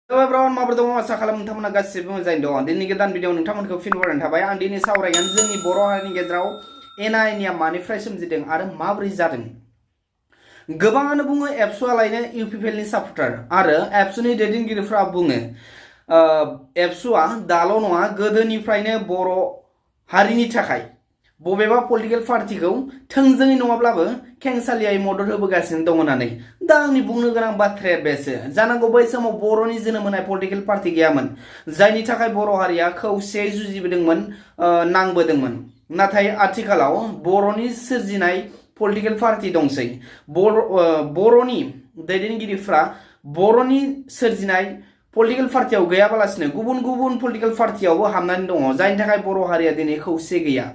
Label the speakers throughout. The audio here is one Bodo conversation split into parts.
Speaker 1: Everyone माबोरै दङ आसा खालामो नोंथांमोना गासिबो मोजाङै दङ दिनैनि गोदान भिडिअ नोंथांमोनखौ फिन बरायनाय थाबाय आं दिनै सावरायगोन जोंनि बर' हारिनि गेजेराव एना एनिया मानिफ्राय सोमजिदों आरो माबोरै जादों गोबाङानो बुङो एबसुआलायनो इउपिपिएलनि सापर्टार आरो एबसुनि दैदेनगिरिफ्रा बुङो एबसुआ दाल' नङा गोदोनिफ्रायनो बर' हारिनि थाखाय बबेबा पलिटिकल पार्टिखौ थोंजोङै नङाब्लाबो खेंसालियायै मदद होबोगासिनो दङ होननानै दा आंनि बुंनो गोनां बाथ्राया बेसो जानांगौ बै समाव बर'नि जोनोम होनाय पलिटिकल पार्टि गैयामोन जायनि थाखाय बर' हारिया खौसेयै जुजिबोदोंमोन नांबोदोंमोन नाथाय आथिखालाव बर'नि सोरजिनाय पलिटिकल पार्टि दंसै बर'नि दैदेनगिरिफ्रा बर'नि सोरजिनाय पलिटिकल पार्टियाव गैयाबालासिनो गुबुन गुबुन पलिटिकल पार्टियावबो हाबनानै दङ जायनि थाखाय बर' हारिया दिनै खौसे गैया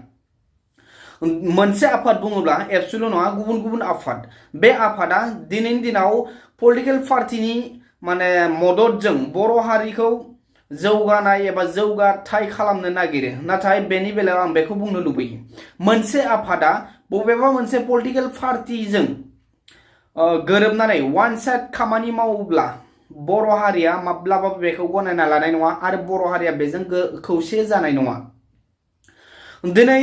Speaker 1: मोनसे आफाद बुङोब्ला एबसुल' नङा गुबुन गुबुन आफाद बे आफादा दिनैनि दिनाव पलिटिकल पार्टिनि माने मददजों बर' हारिखौ जौगानाय एबा जौगाथाय खालामनो नागिरो नाथाय बेनि बेलायाव आं बेखौ बुंनो लुबैयो मोनसे आफादा बबेबा मोनसे पलिटिकल पार्टिजों गोरोबनानै वान साइड खामानि मावोब्ला बर' हारिया माब्लाबाबो बेखौ गनायना लानाय नङा आरो बर' हारिया बेजों खौसे जानाय नङा दिनै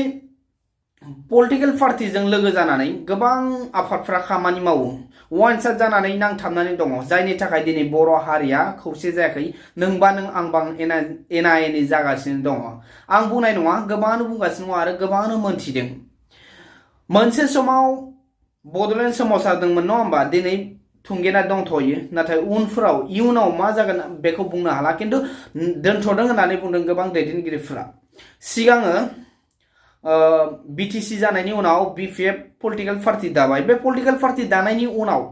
Speaker 1: पलिटिकल पार्टिजों लोगो जानानै गोबां आफादफ्रा खामानि मावो वान साइड जानानै नांथाबनानै दङ जायनि थाखाय दिनै बर' हारिया खौसे जायाखै नोंबा नों आंबा एना एनि जागासिनो दङ आं बुंनाय नङा गोबाङानो बुंगासिनो दङ आरो गोबाङानो मोनथिदों मोनसे समाव बड'लेण्ड सोमावसारदोंमोन नङा होमबा दिनै थुंगेना दंथ'यो नाथाय इयुनाव मा जागोन बेखौ बुंनो हाला खिन्थु दोनथ'दों होननानै बुंदों गोबां दैदेनगिरिफोरा सिगाङो बिटिसि जानायनि उनाव बिपिएफ पलिटिकल पार्टि दाबाय बे पलिटिकल पार्टि दानायनि उनाव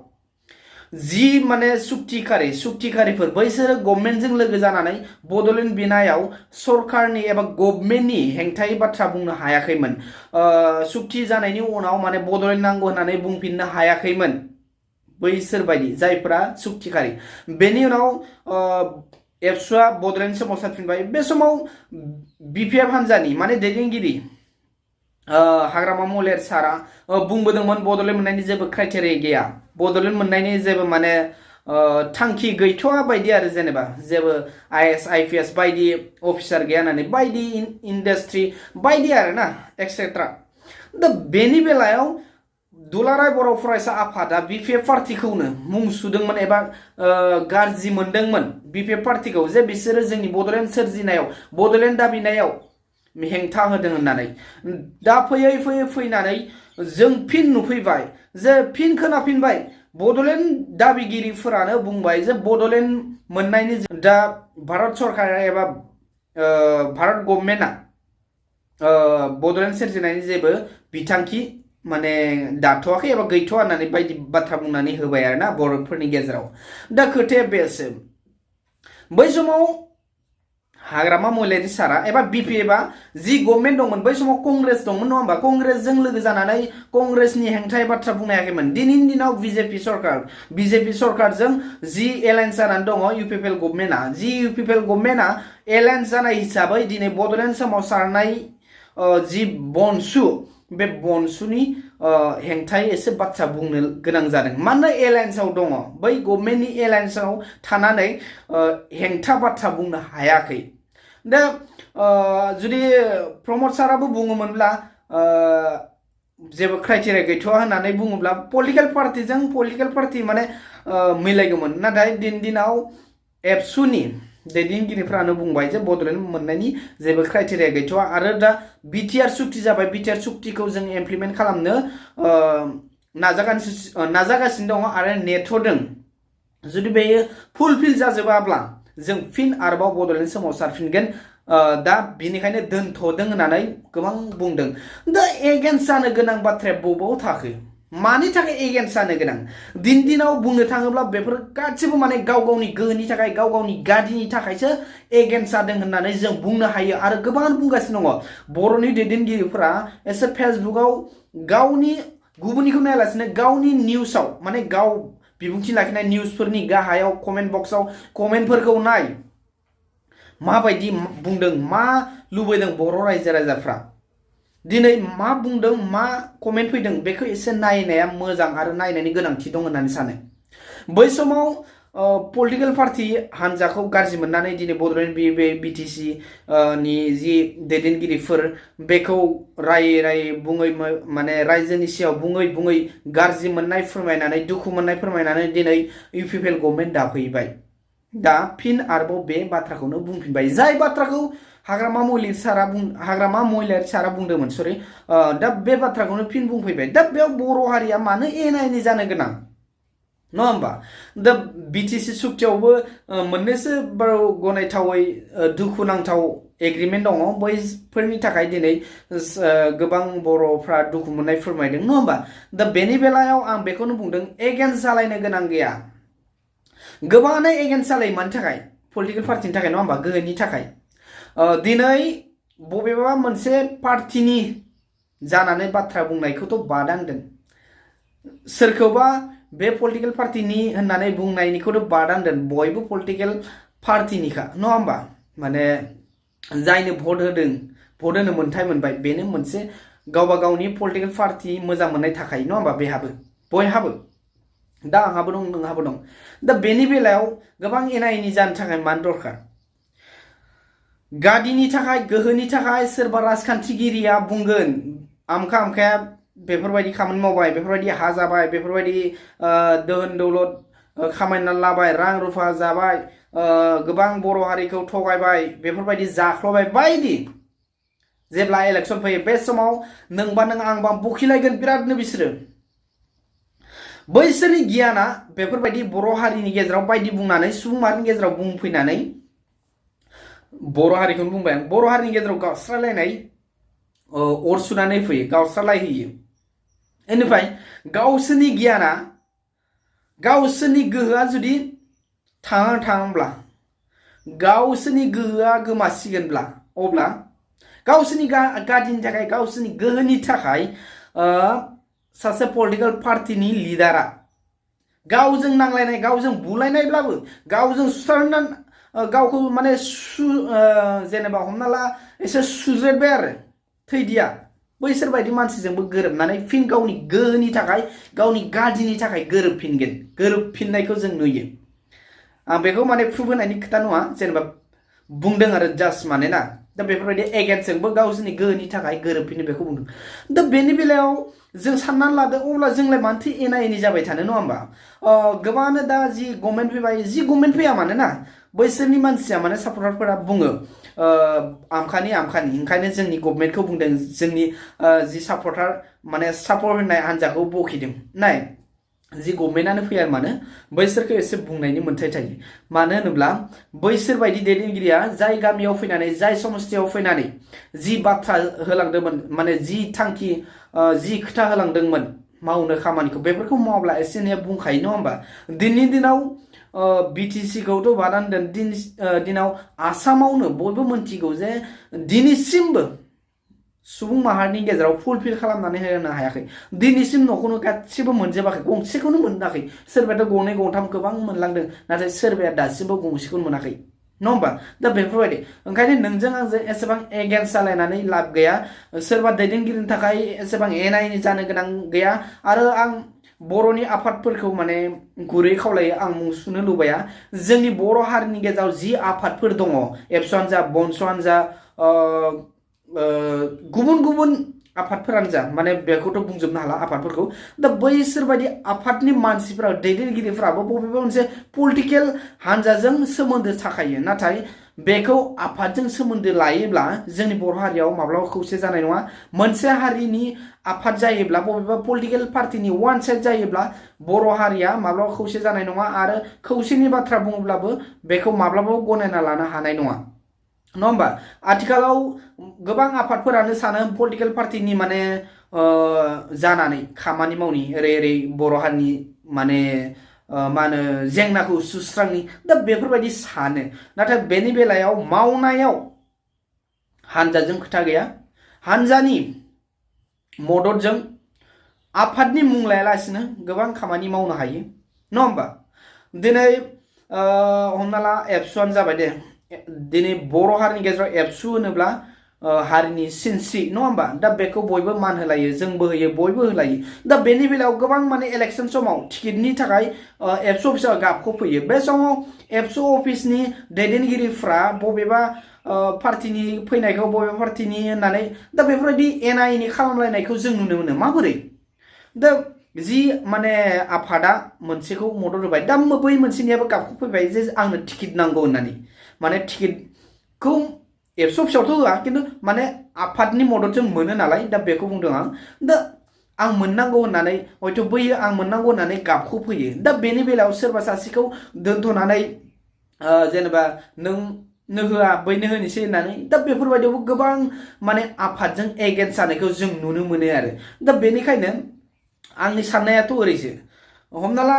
Speaker 1: जि माने सुक्तिकारिफोर बैसोरो गभर्नमेन्टजों लोगो जानानै बड'लेण्ड बिनायाव सरकारनि एबा गभर्नमेन्टनि हेंथायै बाथ्रा बुंनो हायाखैमोन सुक्ति जानायनि उनाव माने बड'लेण्ड नांगौ होननानै बुंफिननो हायाखैमोन बैसोर बायदि जायफोरा सुक्तिकारि बेनि उनाव एबसुआ बड'लेण्ड सोमावसारफिनबाय बे समाव बिपिएफ हान्जानि माने दैदेनगिरि हाग्रामा मलेर सारा बुंबोदोंमोन बड'लेण्ड मोननायनि जेबो क्राइटेरिया गैया बड'लेण्ड मोननायनि जेबो माने थांखि गैथ'आ बायदि आरो जेनेबा जेबो आइएस आइपिएस बायदि अफिसार गैया होननानै बायदि इन्डास्ट्रि बायदि आरोना एक्सेट्रा दा बेनि बेलायाव दुलाराय बर' फरायसा आफादा बिपिएफ पार्टिखौनो मुं सुदोंमोन एबा गाज्रि मोनदोंमोन बिपिएफ पार्टिखौ जे बिसोरो जोंनि बड'लेण्ड सोरजिनायाव बड'लेण्ड दाबिनायाव हेंथा होदों होननानै दा फैनानै जों फिन नुफैबाय जे फिन खोनाफिनबाय बड'लेण्ड दाबिगिरिफोरानो बुंबाय जे बड'लेण्ड मोननायनि दा भारत सरकार एबा भारत गभर्नमेन्टआ बड'लेण्ड सोरजिनायनि जेबो बिथांखि माने दाथ'वाखै एबा गैथ'वा होननानै बायदि बाथ्रा बुंनानै होबाय आरोना बर'फोरनि गेजेराव दा खोथाया बेसो बै समाव हाग्रामा महिलारि सारा एबा बिपिएफआ जि गभर्नमेन्ट दंमोन बै समाव कंग्रेस दंमोन नङा होमबा कंग्रेसजों लोगो जानानै कंग्रेसनि हेंथायै बाथ्रा बुंनो हायाखैमोन दिनैनि दिनाव बिजेपि सरकारजों जि एलायन्स जानानै दङ इउपिपिएल गभर्नमेन्टआ जि इउपिपिएल गभर्नमेन्टआ एलायन्स जानाय हिसाबै दिनै बड'लेण्ड सोमावसारनाय जि बनसु बे बनसुनि हेंथायै एसे बाथ्रा बुंनो गोनां जादों मानोना एलायन्सआव दङ बै गभर्नमेन्टनि एलायन्सआव थानानै हेंथा बाथ्रा बुंनो हायाखै दा जुदि प्रमद साराबो बुङोमोनब्ला जेबो क्राइटेरिया गैथ'वा होननानै बुङोब्ला पलिटिकल पार्टि माने मिलायगौमोन नाथाय दिनाव एबसुनि दैदेनगिरिफ्रानो बुंबाय जे बड'लेण्ड मोननायनि जेबो क्राइटेरिया गैथ'वा आरो दा बिटिआर सुक्ति जाबाय बिटिआर सुक्तिखौ जों इमप्लिमेन्ट खालामनो नाजागासिनो दङ आरो नेथ'दों जुदि बेयो फुलफिल जाजोबाब्ला जों फिन आरोबाव बड'लेण्ड सोमावसारफिनगोन दा बिनिखायनो दोनथ'दों होननानै गोबां बुंदों दा एगेन्स्ट जानो गोनां बाथ्राया बबाव थाखो मानि थाखाय एगेन्स्ट जानो गोनां दिनाव बुंनो थाङोब्ला बेफोर गासिबो माने गाव गावनि गोहोनि थाखाय गाव गावनि गादिनि थाखायसो एगेन्स्ट जादों होननानै जों बुंनो हायो आरो गोबां बुंगासिनो दङ बर'नि दैदेनगिरिफोरा एसे फेसबुकआव गावनि गुबुननिखौ नायालासिनो गावनि निउसाव माने गाव बिबुंथि लाखिनाय निउसफोरनि गाहायाव कमेन्ट बक्सआव कमेन्टफोरखौ नाय माबायदि बुंदों मा लुबैदों बर' रायजो राजाफ्रा दिनै मा बुंदों मा कमेन्ट फैदों बेखौ एसे नायनाया मोजां आरो नायनायनि गोनांथि दं होननानै सानो बै समाव पलिटिकल पार्टी हानजाखौ गाज्रि मोननानै दिनै बड'लेण्ड बिटिसि नि जि दैदेनगिरिफोर बेखौ रायै बुङै माने रायजोनि सिगाङाव बुङै गाज्रि मोननाय फोरमायनानै दुखु मोननाय फोरमायनानै दिनै इउपिपिएल गभर्नमेन्ट दाफैबाय दा फिन आरोबाव बे बाथ्राखौनो बुंफिनबाय जाय बाथ्राखौ हाग्रामा महिलारि सारा बुंदोंमोन सरि दा बे बाथ्राखौनो फिन बुंफैबाय दा बेयाव बर' हारिया मानो एना एनि जानो गोनां नङा होमबा दा बिटिसि सुक्तियावबो मोननैसो गनायथावै दुखुनांथाव एग्रिमेन्ट दङ बैफोरनि थाखाय दिनै गोबां बर'फ्रा दुखु मोननाय फोरमायदों नङा होमबा दा बेनि बेलायाव आं बेखौनो बुंदों एगेन्स्ट जालायनो गोनां गैया गोबाङानो एगेन्स्ट जालायो मानि थाखाय पलिटिकेल पार्टिनि थाखाय नङा होमबा गोहोनि थाखाय दिनै बबेबा मोनसे पार्टिनि जानानै बाथ्रा बुंनायखौथ' बादांदों सोरखौबा बे पलिटिकल पार्टिनि होननानै बुंनायनिखौथ' बादांदों बयबो पलिटिकल पार्टिनिखा नङा होमबा माने जायनो भट होनो मोन्थाय मोनबाय बेनो मोनसे गावबा गावनि पलिटिकल पार्टि मोजां मोननाय थाखाय नङा होमबा बेहाबो बयहाबो दा आंहाबो दं नोंहाबो दं दा बेनि बेलायाव गोबां एना एनि जानो थाखाय मानो दरखार गादिनि थाखाय गोहोनि थाखाय सोरबा राजखान्थिगिरिया बुंगोन आमखाया बेफोरबायदि खामानि मावबाय बेफोरबायदि हा जाबाय बेफोरबायदि दोहोन दौलत खामायना लाबाय रां रुफा जाबाय गोबां बर' हारिखौ थगायबाय बेफोरबायदि जाख्लबाय बायदि जेब्ला इलेक्शन फैयो बे समाव नोंबा नों आंबा बखिलायगोन बिरादनो बिसोरो बैसोरनि गियाना बेफोरबायदि बर' हारिनि गेजेराव बायदि बुंनानै सुबुं माहारिनि गेजेराव बुंफैनानै बर' हारिखौनो बुंबाय आं बर' हारिनि गेजेराव गावस्रालायनाय अर सुनानै फैयो गावस्रालायहोयो बेनिफ्राय गावसोरनि गियाना गावसोरनि गोहोआ जुदि थाङाब्ला गावसोरनि गोहोआ गोमासिगोनब्ला अब्ला गावसोरनि गादिनि थाखाय गावसोरनि गोहोनि थाखाय सासे पलिटिकल पार्टिनि लिडारा गावजों नांलायनाय गावजों बुलायनायब्लाबो गावजों सुथारनानै गावखौ माने जेनेबा हमना ला एसे सुज्रेदबाय आरो थैदिया बैसोर बायदि मानसिजोंबो गोरोबनानै फिन गावनि गोहोनि थाखाय गावनि गादिनि थाखाय गोरोबफिननायखौ जों नुयो आं बेखौ माने प्रुभ होनायनि खोथा नङा जेनेबा बुंदों आरो जास्ट माने ना दा बेफोरबायदि एगेन्स्टजोंबो गावसोरनि गोहोनि थाखाय गोरोबफिनो बेखौ बुंदों दा बेनि बेलायाव जों साननानै लादों अब्ला जोंलाय मानोथो एना एनि जाबाय थानो नङा होमबा गोबाङानो दा जि गभर्नमेन्ट फैबाय जि गभर्नमेन्ट फैया मानो ना बैसोरनि मानसिया माने सापर्टारफोरा बुङो आमखानि ओंखायनो जोंनि गभर्नमेन्टखौ बुंदों जोंनि जि सापर्टार माने सापर्ट होनाय हान्जाखौ बखिदों नाय जि गभर्नमेन्टआनो फैया मानो बैसोरखौ एसे बुंनायनि मोन्थाय थायो मानो होनोब्ला बैसोर बायदि दैदेनगिरिया जाय गामियाव फैनानै जाय समस्थियाव फैनानै जि बाथ्रा होलांदोंमोन माने जि थांखि जि खोथा होलांदोंमोन मावनो खामानिखौ बेफोरखौ मावब्ला एसे एनै बुंखायो नङा होमबा दिनैनि दिनाव बिटिसि खौथ' बादान दिनाव आसामावनो बयबो मोनथिगौ जे दिनैसिमबो सुबुं माहारिनि गेजेराव फुलफिल खालामनानै होनो हायाखै दिनैसिम न'खौनो गासिबो मोनजोबाखै गंसेखौनो मोनाखै सोरबायाथ' गंनै गंथाम गोबां मोनलांदों नाथाय सोरबाया दासिमबो गंसेखौनो मोनाखै नङा होमबा दा बेफोरबायदि ओंखायनो नोंजों आंजों एसेबां एगेन्स्ट जालायनानै लाब गैया सोरबा दैदेनगिरिनि थाखाय एसेबां एना एनि जानो गोनां गैया आरो आं बर'नि आफादफोरखौ माने गुरै खावलायो आं मुं सुनो लुबैया जोंनि बर' हारिनि गेजेराव जि आफादफोर दङ एबसुआनो जा बनसुआनो जा गुबुन आफादफोरानो जा माने बेखौथ' बुंजोबनो हाला आफादफोरखौ दा बैसोर बायदि आफादनि मानसिफोरा दैदेनगिरिफोराबो बबेबा मोनसे पलिटिकेल हान्जाजों सोमोन्दो थाखायो नाथाय बेखौ आफादजों सोमोन्दो लायोब्ला जोंनि बर' हारियाव माब्लाबा खौसे जानाय नङा मोनसे हारिनि आफाद जायोब्ला बबेबा पलिटिकेल पार्टिनि वान साइड जायोब्ला बर' हारिया माब्लाबा खौसे जानाय नङा आरो खौसेनि बाथ्रा बुङोब्लाबो बेखौ माब्लाबाबो गनायना लानो हानाय नङा नङा होमबा आथिखालाव गोबां आफादफोरानो सानो पलिटिकेल पार्टिनि माने जानानै खामानि मावनि ओरै बर' हारिनि माने मा होनो जेंनाखौ सुस्रांनि दा बेफोरबायदि सानो नाथाय बेनि बेलायाव मावनायाव हानजाजों खोथा गैया हानजानि मददजों आफादनि मुं लायालासिनो गोबां खामानि मावनो हायो नङा होमबा दिनै हमना ला एबसुआनो जाबाय दे दिनै बर' हारिनि गेजेराव एबसु होनोब्ला हारिनि सिनस्रि नङा होमबा दा बेखौ बयबो मान होलायो जोंबो होयो बयबो होलायो दा बेनि बेलायाव गोबां माने इलेक्सन समाव टिकेटनि थाखाय एबसु अफिसाव गाबखौ फैयो बे समाव एबसु अफिसनि दैदेनगिरिफ्रा बबेबा पार्टिनि फैनायखौ बबेबा पार्टिनि होननानै दा बेफोरबायदि एना एनि खालामलायनायखौ जों नुनो मोनो माबोरै दा जि माने आफादा मोनसेखौ मदद होबाय दा बै मोनसेनियाबो गाबखौ फैबाय जे आंनो टिकेट नांगौ होननानै माने टिकेटखौ एबसु अफिसावथ' होआ खिन्थु माने आफादनि मददजों मोनो नालाय दा बेखौ बुंदों आं दा आं मोननांगौ होननानै हयथ' बैयो आं मोननांगौ होननानै गाबखौ फैयो दा बेनि बेलायाव सोरबा सासेखौ दोनथ'नानै जेनेबा नोंनो होआ बैनो होनोसै होननानै दा बेफोरबायदियावबो गोबां माने आफादजों एगेन्स्ट जानायखौ जों नुनो मोनो आरो दा बेनिखायनो आंनि साननायाथ' ओरैसो हमना ला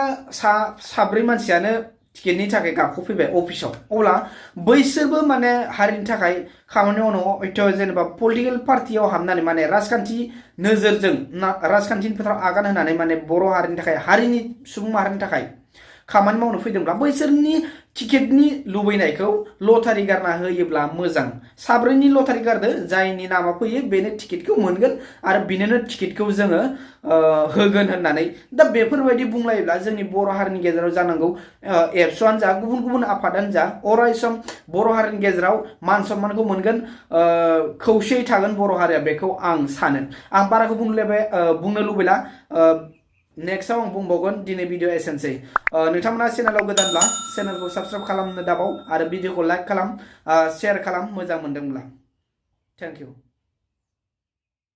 Speaker 1: साब्रै मानसियानो टिकेटनि थाखाय गाबखौ फैबाय अफिसाव अब्ला बैसोरबो माने हारिनि थाखाय खामानि मावनो हयथ' जेनेबा पलिटिकेल पार्टियाव हाबनानै माने राजखान्थि नोजोरजों राजखान्थिनि फोथाराव आगान होनानै माने बर' हारिनि थाखाय हारिनि सुबुं माहारिनि थाखाय खामानि मावनो फैदोंब्ला बैसोरनि टिकेटनि लुबैनायखौ लटारि गारना होयोब्ला मोजां साब्रैनि लटारि गारदो जायनि नामा फैयो बेनो टिकेटखौ मोनगोन आरो बिनोनो टिकेटखौ जोङो होगोन होननानै दा बेफोरबायदि बुंलायोब्ला जोंनि बर' हारिनि गेजेराव जानांगौ एबसुआनो जा गुबुन गुबुन आफादानो जा अराय सम बर' हारिनि गेजेराव मान सन्मानखौ मोनगोन खौसेयै थागोन बर' हारिया बेखौ आं सानो आं बाराखौ बुंनो लुबैला नेक्स्टआव आं बुंबावगोन दिनै भिडिअ एसेनोसै नोंथांमोना चेनेलाव गोदानब्ला चेनेलखौ साबस्क्राइब खालामनो दाबाव आरो भिडिअखौ लाइक खालाम शेयार खालाम मोजां मोनदोंब्ला थेंक इउ